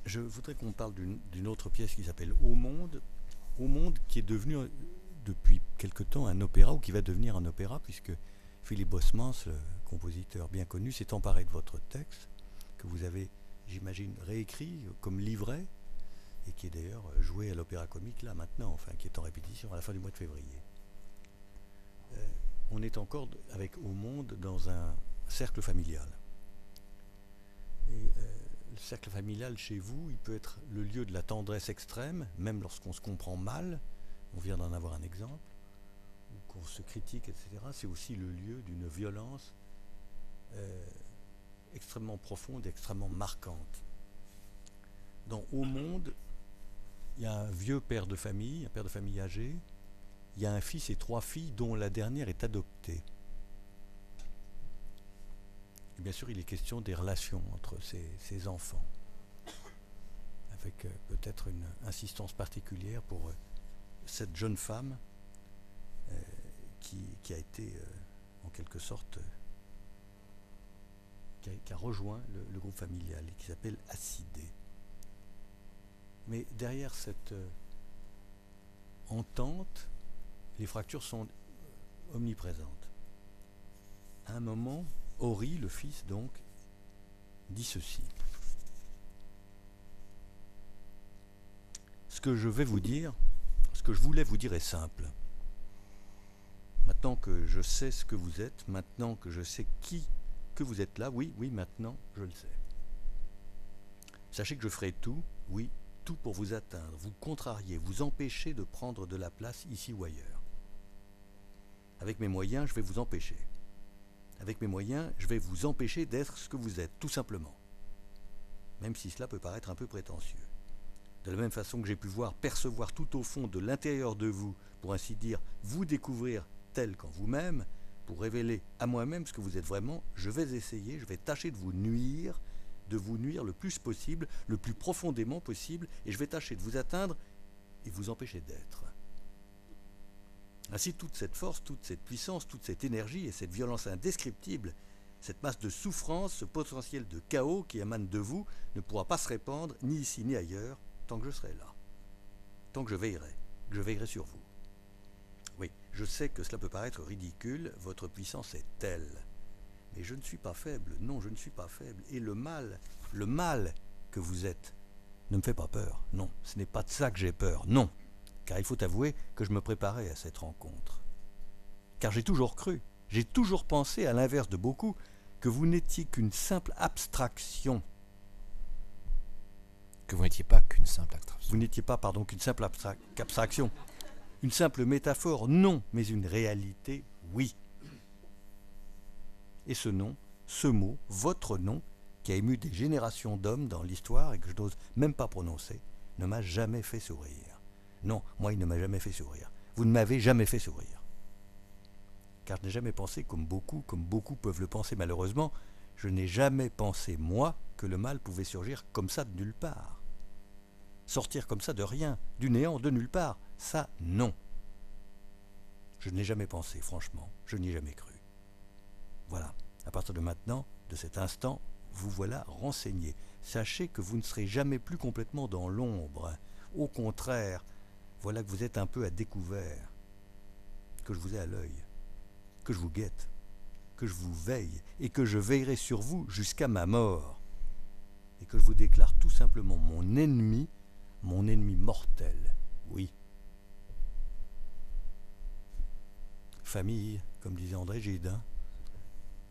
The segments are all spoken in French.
Je voudrais qu'on parle d'une autre pièce qui s'appelle Au Monde. Au Monde qui est devenu depuis quelque temps un opéra, ou qui va devenir un opéra, puisque Philippe Bosmans, le compositeur bien connu, s'est emparé de votre texte, que vous avez, j'imagine, réécrit comme livret, et qui est d'ailleurs joué à l'Opéra Comique là maintenant, enfin qui est en répétition à la fin du mois de février. On est encore avec Au Monde dans un cercle familial. Et le cercle familial chez vous, il peut être le lieu de la tendresse extrême, même lorsqu'on se comprend mal, on vient d'en avoir un exemple, ou qu'on se critique, etc. C'est aussi le lieu d'une violence extrêmement profonde, extrêmement marquante. Dans Au Monde, il y a un vieux père de famille, un père de famille âgé, il y a un fils et 3 filles dont la dernière est adoptée. Et bien sûr, il est question des relations entre ces enfants, avec peut-être une insistance particulière pour cette jeune femme qui a été, en quelque sorte, qui a rejoint le groupe familial et qui s'appelle Acidé. Mais derrière cette entente, les fractures sont omniprésentes. À un moment, Ori, le fils, donc, dit ceci. Ce que je vais vous dire, ce que je voulais vous dire est simple. Maintenant que je sais ce que vous êtes, maintenant que je sais que vous êtes là, oui, maintenant, je le sais. Sachez que je ferai tout, oui, tout pour vous atteindre, vous contrarier, vous empêcher de prendre de la place ici ou ailleurs. Avec mes moyens, je vais vous empêcher. Avec mes moyens, je vais vous empêcher d'être ce que vous êtes, tout simplement. Même si cela peut paraître un peu prétentieux. De la même façon que j'ai pu voir percevoir tout au fond de l'intérieur de vous, pour ainsi dire, vous découvrir tel qu'en vous-même, pour révéler à moi-même ce que vous êtes vraiment, je vais essayer, je vais tâcher de vous nuire le plus possible, le plus profondément possible, et je vais tâcher de vous atteindre et vous empêcher d'être. Ainsi, toute cette force, toute cette puissance, toute cette énergie et cette violence indescriptible, cette masse de souffrance, ce potentiel de chaos qui émane de vous, ne pourra pas se répandre, ni ici ni ailleurs, tant que je serai là. Tant que je veillerai sur vous. Oui, je sais que cela peut paraître ridicule, votre puissance est telle. Mais je ne suis pas faible, non, je ne suis pas faible. Et le mal que vous êtes, ne me fait pas peur, non. Ce n'est pas de ça que j'ai peur, non. Car il faut avouer que je me préparais à cette rencontre. Car j'ai toujours cru, j'ai toujours pensé, à l'inverse de beaucoup, que vous n'étiez qu'une simple abstraction. Que vous n'étiez pas qu'une simple abstraction. Vous n'étiez pas, pardon, qu'une simple abstraction. Une simple métaphore, non, mais une réalité, oui. Et ce nom, ce mot, votre nom, qui a ému des générations d'hommes dans l'histoire et que je n'ose même pas prononcer, ne m'a jamais fait sourire. Non, moi il ne m'a jamais fait sourire. Vous ne m'avez jamais fait sourire. Car je n'ai jamais pensé, comme beaucoup peuvent le penser malheureusement, je n'ai jamais pensé, moi, que le mal pouvait surgir comme ça de nulle part. Sortir comme ça de rien, du néant, de nulle part, ça, non. Je ne l'ai jamais pensé, franchement, je n'y ai jamais cru. Voilà, à partir de maintenant, de cet instant, vous voilà renseigné. Sachez que vous ne serez jamais plus complètement dans l'ombre. Au contraire, voilà que vous êtes un peu à découvert, que je vous ai à l'œil, que je vous guette, que je vous veille, et que je veillerai sur vous jusqu'à ma mort, et que je vous déclare tout simplement mon ennemi mortel, oui. Famille, comme disait André Gide,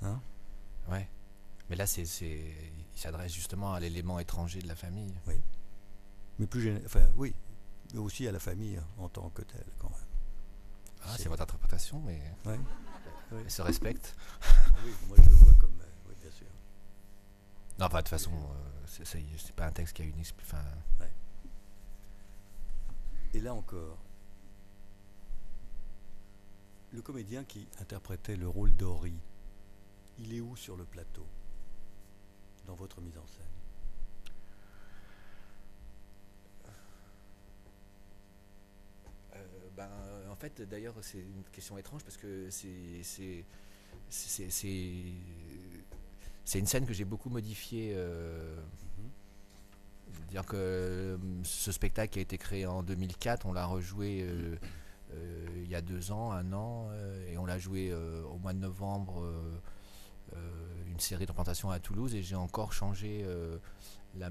hein? Ouais. Mais là, il s'adresse justement à l'élément étranger de la famille. Oui. Mais oui, mais aussi à la famille en tant que telle, quand même. Ah, c'est votre interprétation, mais ouais. Elle se respecte. Oui, moi je le vois comme... oui, bien sûr. Non, pas de toute façon, c'est pas un texte qui a une... Enfin... Ouais. Et là encore, le comédien qui interprétait le rôle d'Ori, il est où sur le plateau, dans votre mise en scène? En fait, d'ailleurs, c'est une question étrange parce que c'est une scène que j'ai beaucoup modifiée C'est-à-dire que ce spectacle qui a été créé en 2004, on l'a rejoué il y a 2 ans, 1 an, et on l'a joué au mois de novembre, une série de représentations à Toulouse, et j'ai encore changé la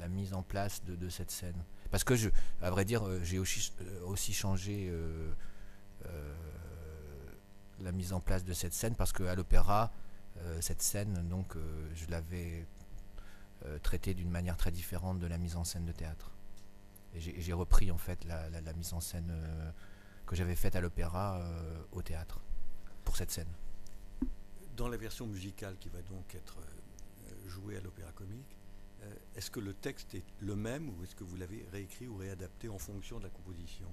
mise en place de cette scène. Parce que, à vrai dire, j'ai aussi changé la mise en place de cette scène, parce qu'à l'opéra, cette scène, donc, je l'avais traitée d'une manière très différente de la mise en scène de théâtre. Et j'ai repris en fait la mise en scène que j'avais faite à l'opéra au théâtre, pour cette scène. Dans la version musicale qui va donc être jouée à l'Opéra Comique, est-ce que le texte est le même ou est-ce que vous l'avez réécrit ou réadapté en fonction de la composition?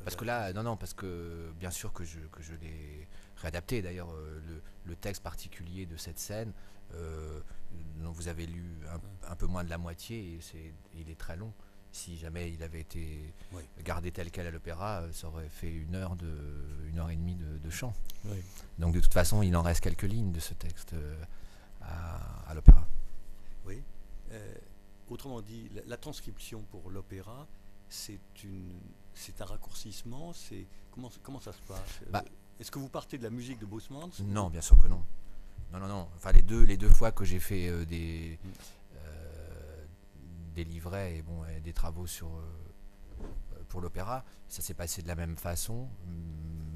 Parce que là, non, parce que bien sûr que je l'ai réadapté. D'ailleurs, le texte particulier de cette scène, dont vous avez lu un peu moins de la moitié, et il est très long. Si jamais il avait été gardé tel quel à l'opéra, ça aurait fait 1 heure et demie de chant. Oui. Donc de toute façon, il en reste quelques lignes de ce texte à l'opéra. Oui. Autrement dit, la transcription pour l'opéra, c'est un raccourcissement. Comment ça se passe? Est-ce que vous partez de la musique de Bosmans? Non, bien sûr que non. Non. Enfin, les deux fois que j'ai fait des livrets et des travaux pour l'opéra, ça s'est passé de la même façon,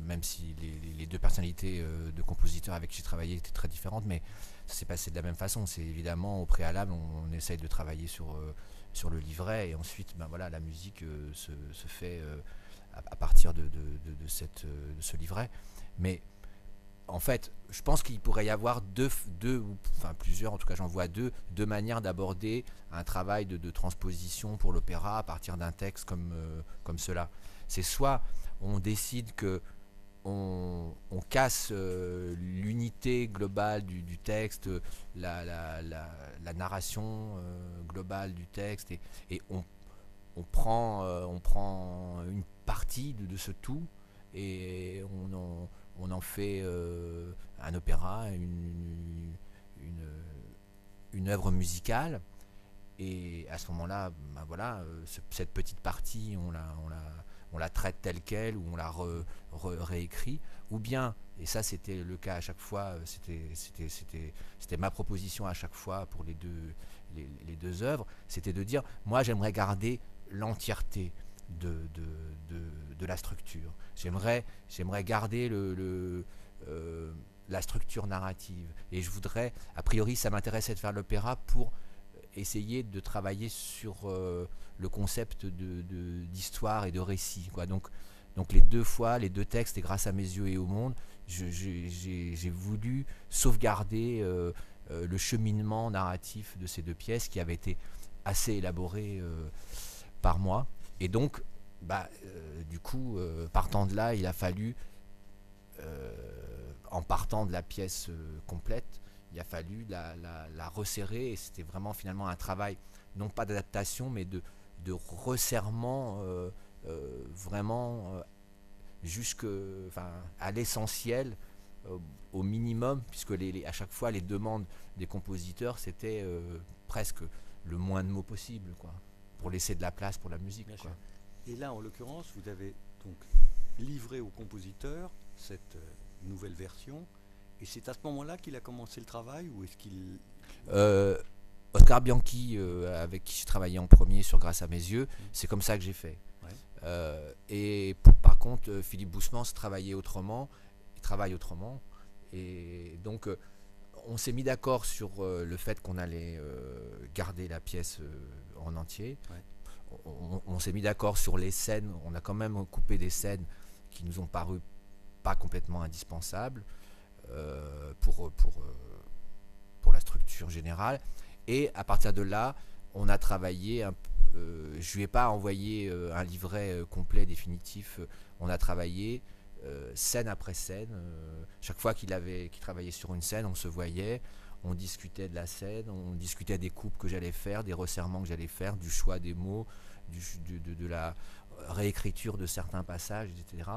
même si les deux personnalités de compositeurs avec qui j'ai travaillé étaient très différentes, mais ça s'est passé de la même façon. C'est évidemment au préalable, on essaye de travailler sur le livret, et ensuite la musique se fait à partir de ce livret. Mais en fait, je pense qu'il pourrait y avoir plusieurs, en tout cas j'en vois deux manières d'aborder un travail de transposition pour l'opéra à partir d'un texte comme cela. C'est soit on décide que on casse l'unité globale du texte, la narration globale du texte, et on prend une partie de ce tout, et on en fait un opéra, une œuvre musicale, et à ce moment-là, cette petite partie, on la traite telle quelle, ou on la réécrit, ou bien, et ça c'était le cas à chaque fois, c'était ma proposition à chaque fois pour les deux œuvres, c'était de dire, moi j'aimerais garder l'entièreté de la structure. J'aimerais garder la structure narrative, et je voudrais, a priori ça m'intéressait de faire l'opéra pour essayer de travailler sur le concept d'histoire et de récit, quoi. Donc les deux textes, et Grâce à mes yeux et au monde, j'ai voulu sauvegarder le cheminement narratif de ces deux pièces, qui avait été assez élaboré par moi. Et donc du coup, partant de là, il a fallu, en partant de la pièce complète, il a fallu la resserrer, et c'était vraiment finalement un travail, non pas d'adaptation, mais de resserrement, vraiment à l'essentiel, au minimum, puisque à chaque fois les demandes des compositeurs, c'était presque le moins de mots possible, quoi, pour laisser de la place pour la musique, quoi. Et là, en l'occurrence, vous avez donc livré au compositeur cette nouvelle version, et c'est à ce moment-là qu'il a commencé le travail, ou est-ce qu'il... Oscar Bianchi, avec qui j'ai travaillé en premier sur Grâce à mes yeux, c'est comme ça que j'ai fait. Et par contre, Philippe Bousmans travaille autrement, et donc on s'est mis d'accord sur le fait qu'on allait garder la pièce en entier. On s'est mis d'accord sur les scènes. On a quand même coupé des scènes qui nous ont paru pas complètement indispensables pour la structure générale. Et à partir de là, on a travaillé je lui ai pas envoyé un livret complet, définitif. On a travaillé scène après scène. Chaque fois qu'il travaillait sur une scène, on se voyait, on discutait de la scène, on discutait des coupes que j'allais faire, des resserrements que j'allais faire, du choix des mots, de la réécriture de certains passages, etc.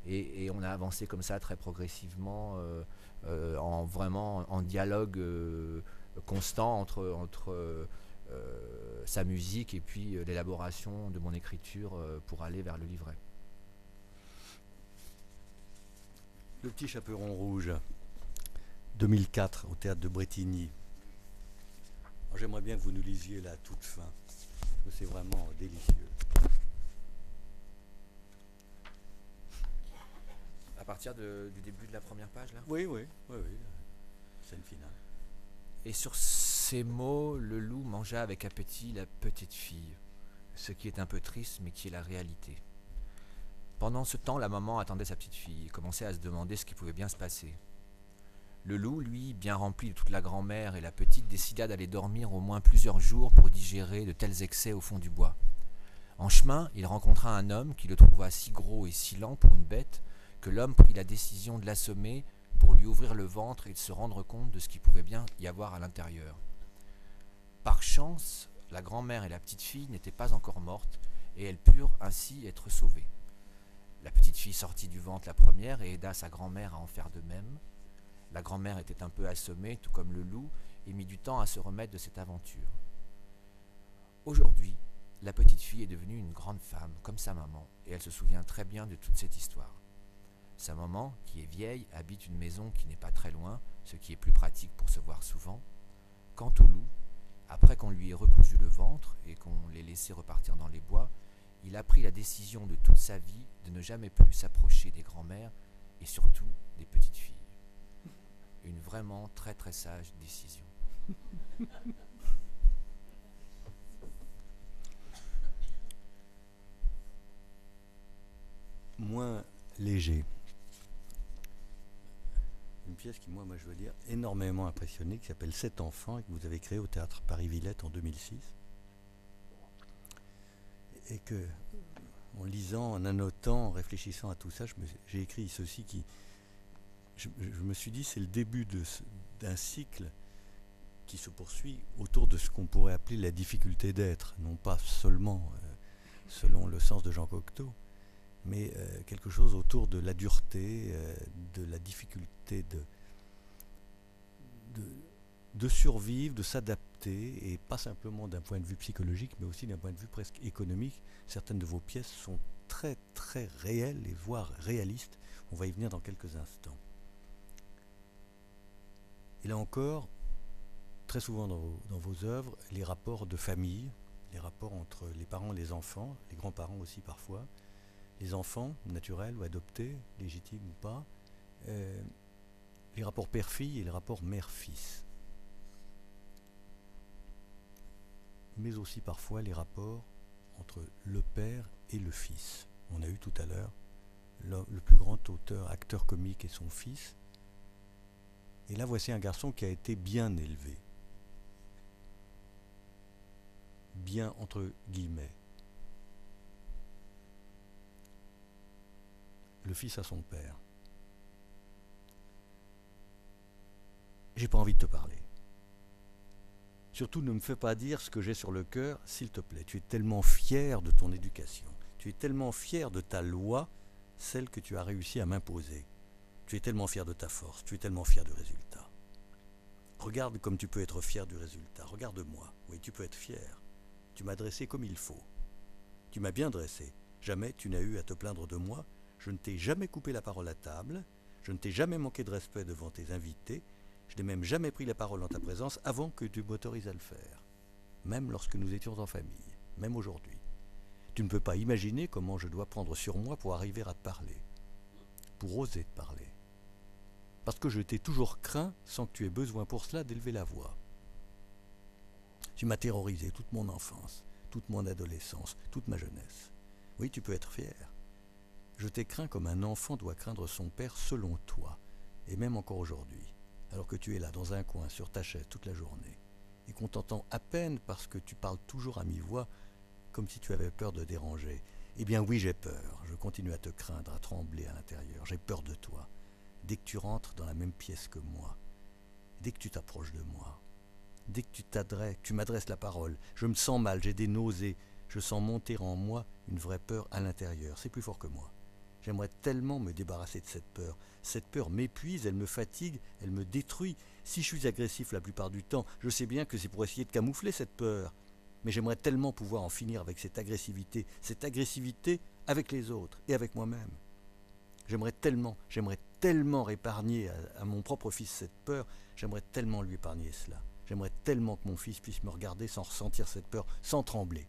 Et on a avancé comme ça très progressivement, vraiment en dialogue constant entre sa musique et puis l'élaboration de mon écriture pour aller vers le livret. Le Petit Chaperon Rouge, 2004, au théâtre de Bretigny. J'aimerais bien que vous nous lisiez la toute fin, parce que c'est vraiment délicieux. À partir du début de la première page, là ? Oui, scène finale. Et sur ces mots, le loup mangea avec appétit la petite fille, ce qui est un peu triste, mais qui est la réalité. Pendant ce temps, la maman attendait sa petite fille et commençait à se demander ce qui pouvait bien se passer. Le loup, lui, bien rempli de toute la grand-mère et la petite, décida d'aller dormir au moins plusieurs jours pour digérer de tels excès au fond du bois. En chemin, il rencontra un homme qui le trouva si gros et si lent pour une bête que l'homme prit la décision de l'assommer pour lui ouvrir le ventre et de se rendre compte de ce qu'il pouvait bien y avoir à l'intérieur. Par chance, la grand-mère et la petite fille n'étaient pas encore mortes et elles purent ainsi être sauvées. La petite fille sortit du ventre la première et aida sa grand-mère à en faire de même. La grand-mère était un peu assommée, tout comme le loup, et mit du temps à se remettre de cette aventure. Aujourd'hui, la petite fille est devenue une grande femme, comme sa maman, et elle se souvient très bien de toute cette histoire. Sa maman, qui est vieille, habite une maison qui n'est pas très loin, ce qui est plus pratique pour se voir souvent. Quant au loup, après qu'on lui ait recousu le ventre et qu'on l'ait laissé repartir dans les bois, il a pris la décision de toute sa vie de ne jamais plus s'approcher des grands-mères et surtout des petites filles. Une vraiment très très sage décision. Moins léger. Une pièce qui, moi je veux dire, énormément impressionné, qui s'appelle 7 enfants et que vous avez créé au théâtre Paris-Villette en 2006. Et que, en lisant, en annotant, en réfléchissant à tout ça, j'ai écrit ceci qui... Je me suis dit, c'est le début d'un cycle qui se poursuit autour de ce qu'on pourrait appeler la difficulté d'être, non pas seulement selon le sens de Jean Cocteau, mais quelque chose autour de la dureté, de la difficulté de survivre, de s'adapter, et pas simplement d'un point de vue psychologique, mais aussi d'un point de vue presque économique. Certaines de vos pièces sont très très réelles, et voire réalistes. On va y venir dans quelques instants. Et là encore, très souvent dans vos œuvres, les rapports de famille, les rapports entre les parents et les enfants, les grands-parents aussi parfois, les enfants, naturels ou adoptés, légitimes ou pas, les rapports père-fille et les rapports mère-fils. Mais aussi parfois les rapports entre le père et le fils. On a eu tout à l'heure le plus grand acteur comique et son fils. Et là, voici un garçon qui a été bien élevé. Bien entre guillemets. Le fils a son père. J'ai pas envie de te parler. Surtout, ne me fais pas dire ce que j'ai sur le cœur, s'il te plaît. Tu es tellement fier de ton éducation. Tu es tellement fier de ta loi, celle que tu as réussi à m'imposer. Tu es tellement fier de ta force. Tu es tellement fier du résultat. Regarde comme tu peux être fier du résultat. Regarde-moi. Oui, tu peux être fier. Tu m'as dressé comme il faut. Tu m'as bien dressé. Jamais tu n'as eu à te plaindre de moi. Je ne t'ai jamais coupé la parole à table. Je ne t'ai jamais manqué de respect devant tes invités. Je n'ai même jamais pris la parole en ta présence avant que tu m'autorises à le faire. Même lorsque nous étions en famille. Même aujourd'hui. Tu ne peux pas imaginer comment je dois prendre sur moi pour arriver à te parler. Pour oser te parler. Parce que je t'ai toujours craint, sans que tu aies besoin pour cela d'élever la voix. Tu m'as terrorisé toute mon enfance, toute mon adolescence, toute ma jeunesse. Oui, tu peux être fier. Je t'ai craint comme un enfant doit craindre son père selon toi, et même encore aujourd'hui, alors que tu es là dans un coin sur ta chaise toute la journée, et qu'on t'entend à peine parce que tu parles toujours à mi-voix, comme si tu avais peur de déranger. Eh bien oui, j'ai peur, je continue à te craindre, à trembler à l'intérieur, j'ai peur de toi. Dès que tu rentres dans la même pièce que moi, dès que tu t'approches de moi, dès que tu m'adresses la parole, je me sens mal, j'ai des nausées, je sens monter en moi une vraie peur à l'intérieur, c'est plus fort que moi. J'aimerais tellement me débarrasser de cette peur. Cette peur m'épuise, elle me fatigue, elle me détruit. Si je suis agressif la plupart du temps, je sais bien que c'est pour essayer de camoufler cette peur. Mais j'aimerais tellement pouvoir en finir avec cette agressivité avec les autres et avec moi-même. J'aimerais tellement épargner à mon propre fils cette peur, j'aimerais tellement lui épargner cela. J'aimerais tellement que mon fils puisse me regarder sans ressentir cette peur, sans trembler.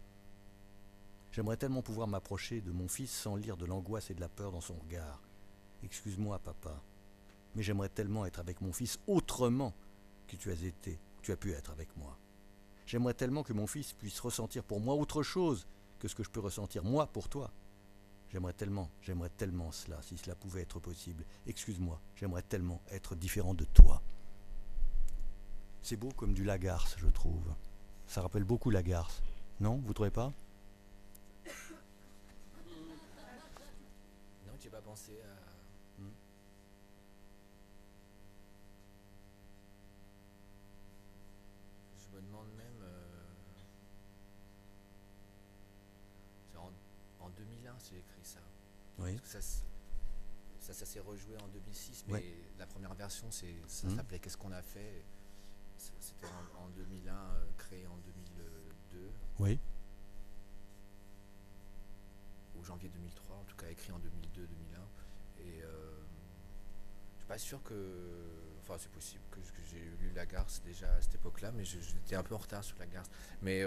J'aimerais tellement pouvoir m'approcher de mon fils sans lire de l'angoisse et de la peur dans son regard. Excuse-moi, papa, mais j'aimerais tellement être avec mon fils autrement que tu as pu être avec moi. J'aimerais tellement que mon fils puisse ressentir pour moi autre chose que ce que je peux ressentir moi pour toi. J'aimerais tellement cela, si cela pouvait être possible. Excuse-moi, j'aimerais tellement être différent de toi. C'est beau comme du Lagarce, je trouve. Ça rappelle beaucoup Lagarce. Non, vous trouvez pas? Non, tu n'as pas pensé à... Je me demande même... en 2001, c'est écrit ça. Oui. Parce que ça s'est rejoué en 2006, mais Ouais. la première version, ça s'appelait Qu'est-ce qu'on a fait? C'était en 2001, créé en 2002, Oui. ou janvier 2003, en tout cas écrit en 2002-2001. Et je suis pas sûr que... Enfin, c'est possible que j'ai lu Lagarce déjà à cette époque-là, mais j'étais un peu en retard sur Lagarce. Mais...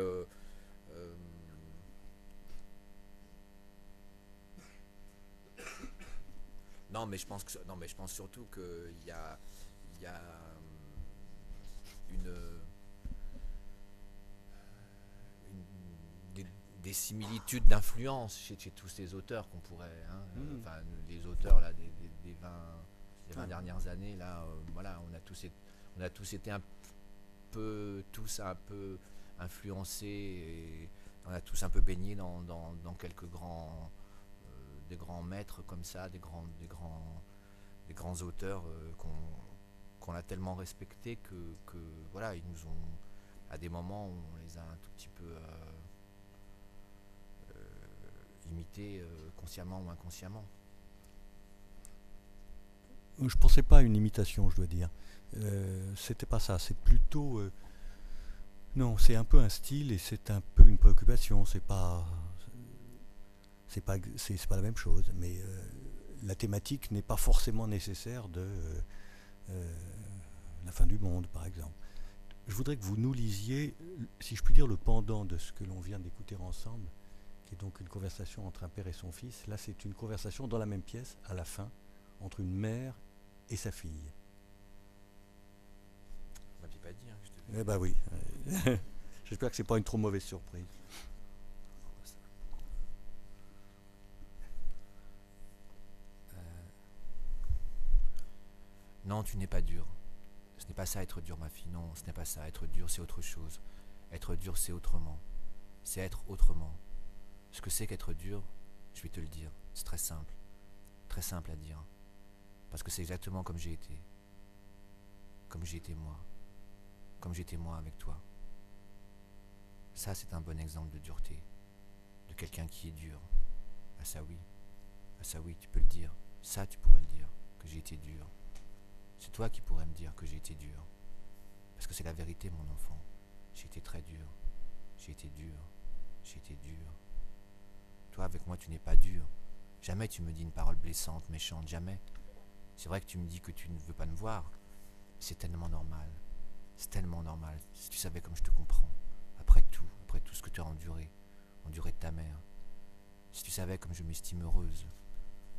non, mais je pense surtout qu'il y a des similitudes d'influence chez tous ces auteurs qu'on pourrait, enfin, les auteurs là, des 20 dernières années, là, voilà, on a tous été un peu influencés, et on a tous un peu baigné dans quelques des grands maîtres comme ça, des grands auteurs qu'on a tellement respectés que voilà, ils nous ont, à des moments, on les a un tout petit peu imités, consciemment ou inconsciemment. Je pensais pas à une imitation, je dois dire. C'était pas ça, c'est plutôt... non, c'est un peu un style et c'est un peu une préoccupation, c'est pas la même chose, mais la thématique n'est pas forcément nécessaire de la fin du monde, par exemple. Je voudrais que vous nous lisiez, si je puis dire, le pendant de ce que l'on vient d'écouter ensemble, qui est donc une conversation entre un père et son fils. Là, c'est une conversation dans la même pièce, à la fin, entre une mère et sa fille. On m'avait pas dit, que je te... Eh ben oui. J'espère que c'est pas une trop mauvaise surprise. Non, tu n'es pas dur. Ce n'est pas ça être dur, ma fille. Non, ce n'est pas ça. Être dur, c'est autre chose. Être dur, c'est autrement. C'est être autrement. Ce que c'est qu'être dur, je vais te le dire. C'est très simple. Très simple à dire. Parce que c'est exactement comme j'ai été. Comme j'ai été moi. Comme j'étais moi avec toi. Ça, c'est un bon exemple de dureté. De quelqu'un qui est dur. Ah ça oui. Ah ça oui, tu peux le dire. Ça, tu pourrais le dire. Que j'ai été dur. C'est toi qui pourrais me dire que j'ai été dur. Parce que c'est la vérité, mon enfant. J'ai été très dur. J'ai été dur. J'ai été dur. Toi, avec moi, tu n'es pas dur. Jamais tu me dis une parole blessante, méchante, jamais. C'est vrai que tu me dis que tu ne veux pas me voir. C'est tellement normal. C'est tellement normal. Si tu savais comme je te comprends. Après tout ce que tu as enduré de ta mère. Si tu savais comme je m'estime heureuse.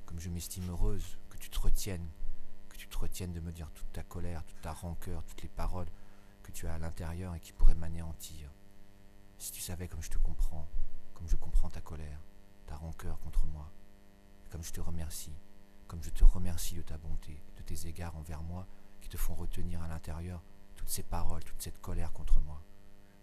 Comme je m'estime heureuse que tu te retiennes. De me dire toute ta colère, toute ta rancœur, toutes les paroles que tu as à l'intérieur et qui pourraient m'anéantir. Si tu savais comme je te comprends, comme je comprends ta colère, ta rancœur contre moi, comme je te remercie de ta bonté, de tes égards envers moi qui te font retenir à l'intérieur toutes ces paroles, toute cette colère contre moi.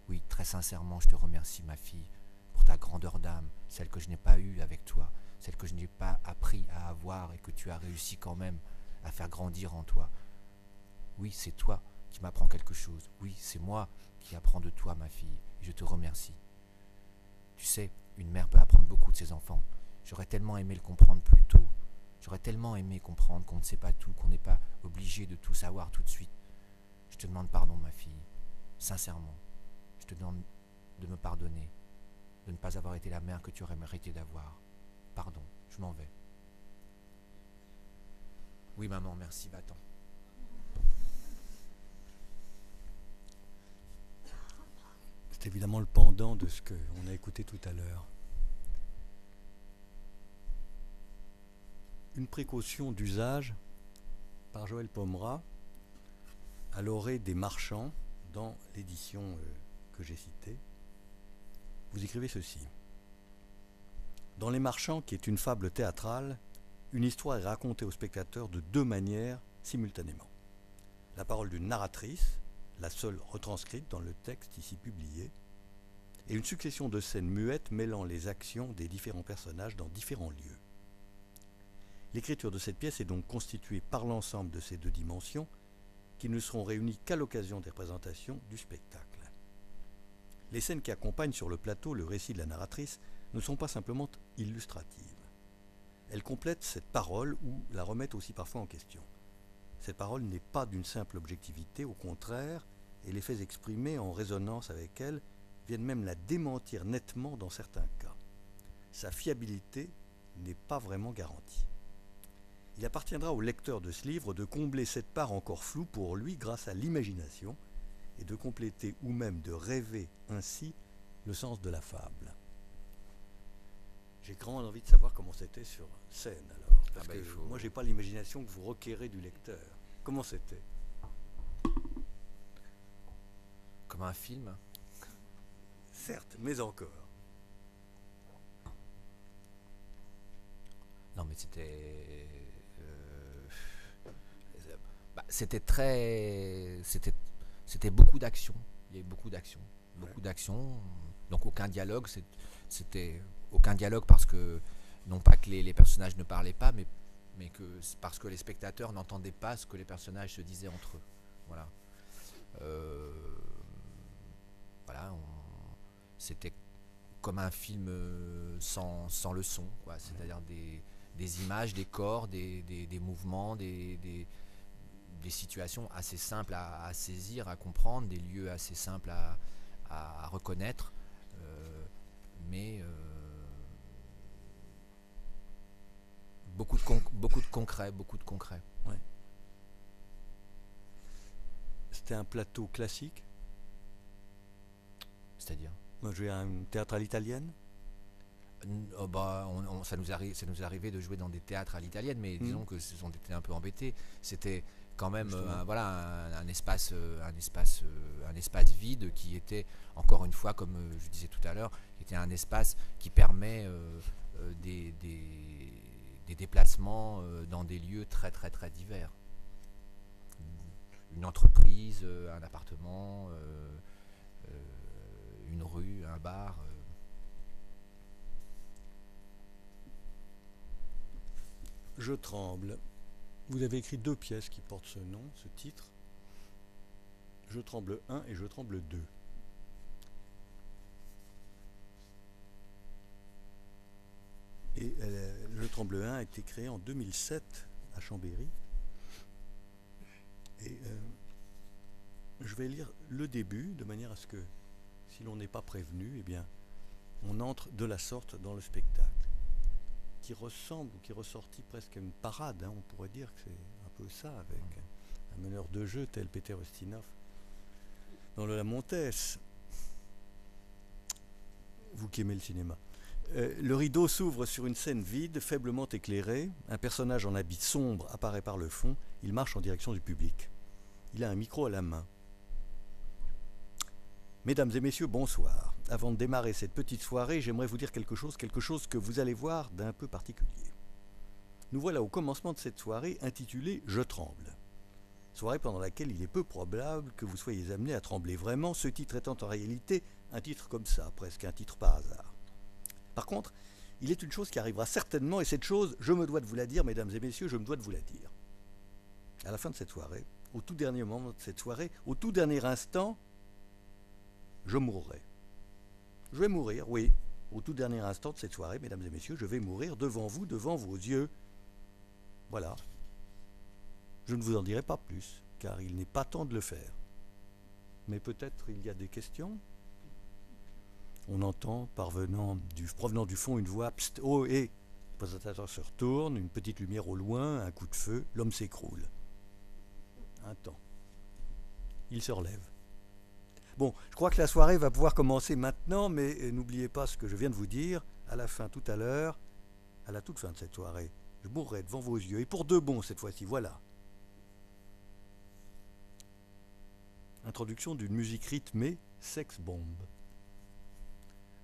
Oui, très sincèrement, je te remercie, ma fille, pour ta grandeur d'âme, celle que je n'ai pas eue avec toi, celle que je n'ai pas appris à avoir et que tu as réussi quand même à faire grandir en toi. Oui, c'est toi qui m'apprends quelque chose. Oui, c'est moi qui apprends de toi, ma fille, et je te remercie. Tu sais, une mère peut apprendre beaucoup de ses enfants. J'aurais tellement aimé le comprendre plus tôt. J'aurais tellement aimé comprendre qu'on ne sait pas tout, qu'on n'est pas obligé de tout savoir tout de suite. Je te demande pardon, ma fille. Sincèrement. Je te demande de me pardonner. De ne pas avoir été la mère que tu aurais mérité d'avoir. Pardon, je m'en vais. Oui, maman, merci, va-t'en. C'est évidemment le pendant de ce qu'on a écouté tout à l'heure. Une précaution d'usage par Joël Pomera à l'orée des marchands dans l'édition que j'ai citée. Vous écrivez ceci. Dans Les Marchands, qui est une fable théâtrale, une histoire est racontée au spectateur de deux manières simultanément. La parole d'une narratrice, la seule retranscrite dans le texte ici publié, et une succession de scènes muettes mêlant les actions des différents personnages dans différents lieux. L'écriture de cette pièce est donc constituée par l'ensemble de ces deux dimensions qui ne seront réunies qu'à l'occasion des représentations du spectacle. Les scènes qui accompagnent sur le plateau le récit de la narratrice ne sont pas simplement illustratives. Elles complètent cette parole ou la remettent aussi parfois en question. Cette parole n'est pas d'une simple objectivité, au contraire, et les faits exprimés en résonance avec elle viennent même la démentir nettement dans certains cas. Sa fiabilité n'est pas vraiment garantie. Il appartiendra au lecteur de ce livre de combler cette part encore floue pour lui grâce à l'imagination et de compléter ou même de rêver ainsi le sens de la fable. J'ai grand envie de savoir comment c'était sur scène alors, parce que moi j'ai pas l'imagination que vous requérez du lecteur. Comment c'était? Comme un film? Certes, mais encore. Non, mais c'était... c'était très... C'était beaucoup d'action. Il y avait beaucoup d'action. Beaucoup d'action. Donc aucun dialogue. C'était aucun dialogue parce que, non pas que les personnages ne parlaient pas, mais parce que les spectateurs n'entendaient pas ce que les personnages se disaient entre eux. Voilà. Voilà. C'était comme un film sans le son, quoi. C'est-à-dire des images, des corps, des mouvements, des situations assez simples à saisir, à comprendre, des lieux assez simples à reconnaître, mais beaucoup de concret. Ouais. C'était un plateau classique? C'est-à-dire? Moi, je vais à un théâtre à l'italienne? Ça nous arrivait de jouer dans des théâtres à l'italienne, mais disons que on était un peu embêtés. C'était quand même un espace vide qui était, encore une fois, comme je disais tout à l'heure, qui était un espace qui permet des déplacements dans des lieux très très très divers. Une entreprise, un appartement, une rue, un bar. Je tremble. Vous avez écrit deux pièces qui portent ce nom, ce titre. Je tremble 1 et Je tremble 2. Et Je tremble 1 a été créé en 2007 à Chambéry. Et je vais lire le début de manière à ce que, si l'on n'est pas prévenu, eh bien, on entre de la sorte dans le spectacle, qui ressemble ou qui est ressorti presque à une parade, hein, on pourrait dire que c'est un peu ça, avec un meneur de jeu tel Peter Ustinov dans le La Montès. Vous qui aimez le cinéma. Le rideau s'ouvre sur une scène vide, faiblement éclairée. Un personnage en habit sombre apparaît par le fond. Il marche en direction du public. Il a un micro à la main. Mesdames et messieurs, bonsoir. Avant de démarrer cette petite soirée, j'aimerais vous dire quelque chose que vous allez voir d'un peu particulier. Nous voilà au commencement de cette soirée intitulée « Je tremble ». Soirée pendant laquelle il est peu probable que vous soyez amené à trembler vraiment, ce titre étant en réalité un titre comme ça, presque un titre par hasard. Par contre, il est une chose qui arrivera certainement, et cette chose, je me dois de vous la dire, mesdames et messieurs, je me dois de vous la dire. À la fin de cette soirée, au tout dernier moment de cette soirée, au tout dernier instant, je mourrai. Je vais mourir, oui. Au tout dernier instant de cette soirée, mesdames et messieurs, je vais mourir devant vous, devant vos yeux. Voilà. Je ne vous en dirai pas plus, car il n'est pas temps de le faire. mais peut-être il y a des questions. On entend, provenant du fond, une voix « Psst, oh, hé !» Le présentateur se retourne, une petite lumière au loin, un coup de feu, l'homme s'écroule. Un temps. Il se relève. Bon, je crois que la soirée va pouvoir commencer maintenant, mais n'oubliez pas ce que je viens de vous dire. À la fin, tout à l'heure, à la toute fin de cette soirée, je mourrai devant vos yeux, et pour de bon cette fois-ci, voilà. Introduction d'une musique rythmée, Sex Bomb.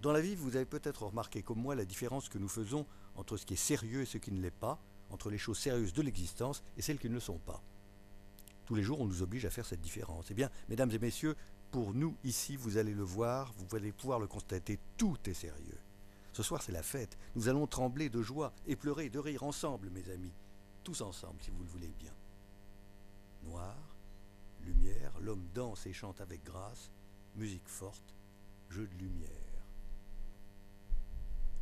Dans la vie, vous avez peut-être remarqué comme moi la différence que nous faisons entre ce qui est sérieux et ce qui ne l'est pas, entre les choses sérieuses de l'existence et celles qui ne le sont pas. Tous les jours, on nous oblige à faire cette différence. Eh bien, mesdames et messieurs, pour nous, ici, vous allez le voir, vous allez pouvoir le constater, tout est sérieux. Ce soir, c'est la fête. Nous allons trembler de joie et pleurer de rire ensemble, mes amis. Tous ensemble, si vous le voulez bien. Noir, lumière, l'homme danse et chante avec grâce, musique forte, jeu de lumière.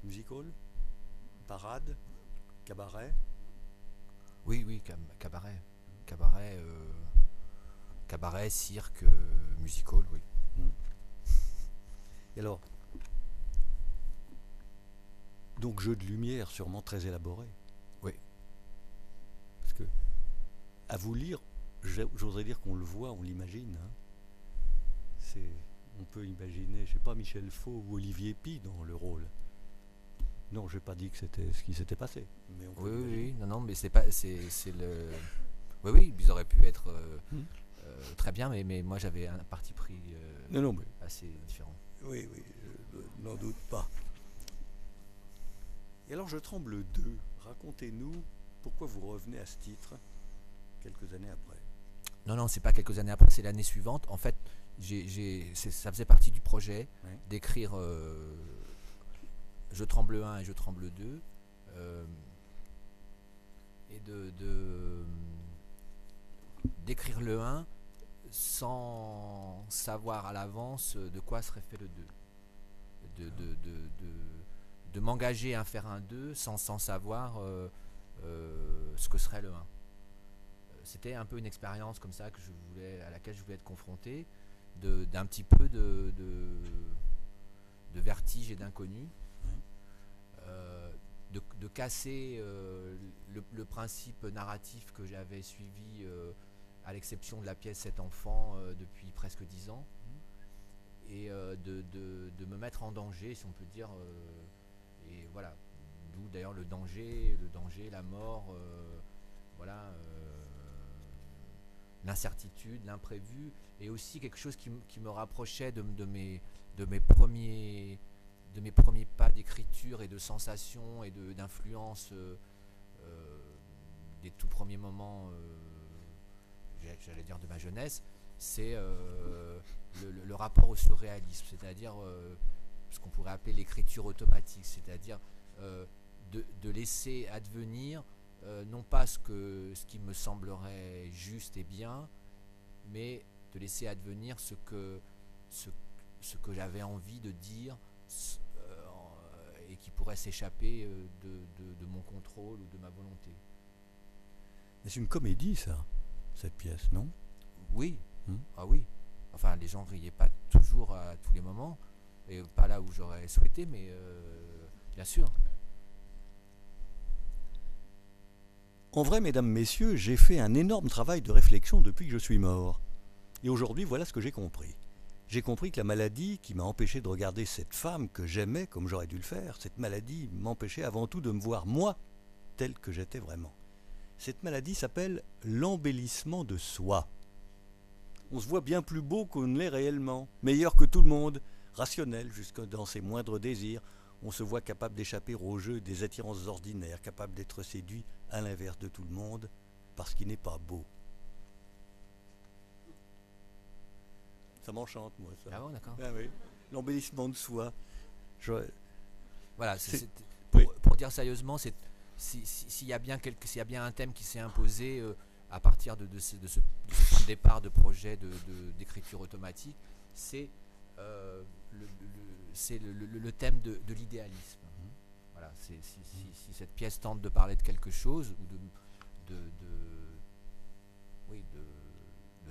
Music hall, parade, cabaret. Oui, oui, cabaret. Cabaret, cirque, music hall, oui. Et alors, donc jeu de lumière sûrement très élaboré. Oui. Parce que, à vous lire, j'oserais dire qu'on le voit, on l'imagine. Hein. On peut imaginer, je sais pas, Michel Faux ou Olivier Py dans le rôle. Non, je n'ai pas dit que c'était ce qui s'était passé. Mais on peut oui, non, mais c'est pas, c'est le. Oui, ils auraient pu être très bien, mais moi j'avais un parti pris non, mais assez différent. Oui, je n'en doute pas. Et alors je tremble d'eux. Racontez-nous pourquoi vous revenez à ce titre quelques années après. Non, c'est pas quelques années après, c'est l'année suivante. En fait, ça faisait partie du projet d'écrire Je tremble 1 et Je tremble 2 et d'écrire le 1 sans savoir à l'avance de quoi serait fait le 2. De m'engager à faire un 2 sans savoir ce que serait le 1. C'était un peu une expérience comme ça à laquelle je voulais être confronté, d'un petit peu de vertige et d'inconnu, de casser le principe narratif que j'avais suivi à l'exception de la pièce Cet enfant depuis presque 10 ans, et de me mettre en danger, si on peut dire, et voilà, d'où d'ailleurs le danger, la mort, voilà, l'incertitude, l'imprévu, et aussi quelque chose qui me rapprochait de mes premiers pas d'écriture et de sensations et d'influence des tout premiers moments, j'allais dire de ma jeunesse, c'est le rapport au surréalisme, c'est-à-dire ce qu'on pourrait appeler l'écriture automatique, c'est-à-dire de laisser advenir non pas ce qui me semblerait juste et bien, mais de laisser advenir ce que j'avais envie de dire et qui pourrait s'échapper de mon contrôle ou de ma volonté. Mais c'est une comédie, ça, cette pièce, non ? Oui. Ah oui. Enfin, les gens riaient pas toujours à tous les moments, et pas là où j'aurais souhaité, mais bien sûr. En vrai, mesdames, messieurs, j'ai fait un énorme travail de réflexion depuis que je suis mort. Et aujourd'hui, voilà ce que j'ai compris. J'ai compris que la maladie qui m'a empêché de regarder cette femme que j'aimais comme j'aurais dû le faire, cette maladie m'empêchait avant tout de me voir moi tel que j'étais vraiment. Cette maladie s'appelle l'embellissement de soi. On se voit bien plus beau qu'on ne l'est réellement, meilleur que tout le monde, rationnel jusque dans ses moindres désirs. On se voit capable d'échapper au jeu des attirances ordinaires, capable d'être séduit à l'inverse de tout le monde, parce qu'il n'est pas beau. Ça m'enchante, moi, ça. Ah bon, d'accord. Ah oui. L'embellissement de soi. Voilà, Oui. pour dire sérieusement, s'il y a bien un thème qui s'est imposé à partir de ce point de départ de projet d'écriture automatique, c'est le thème de l'idéalisme. Voilà, si cette pièce tente de parler de quelque chose ou de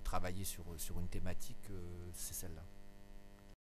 travailler sur une thématique, c'est celle-là.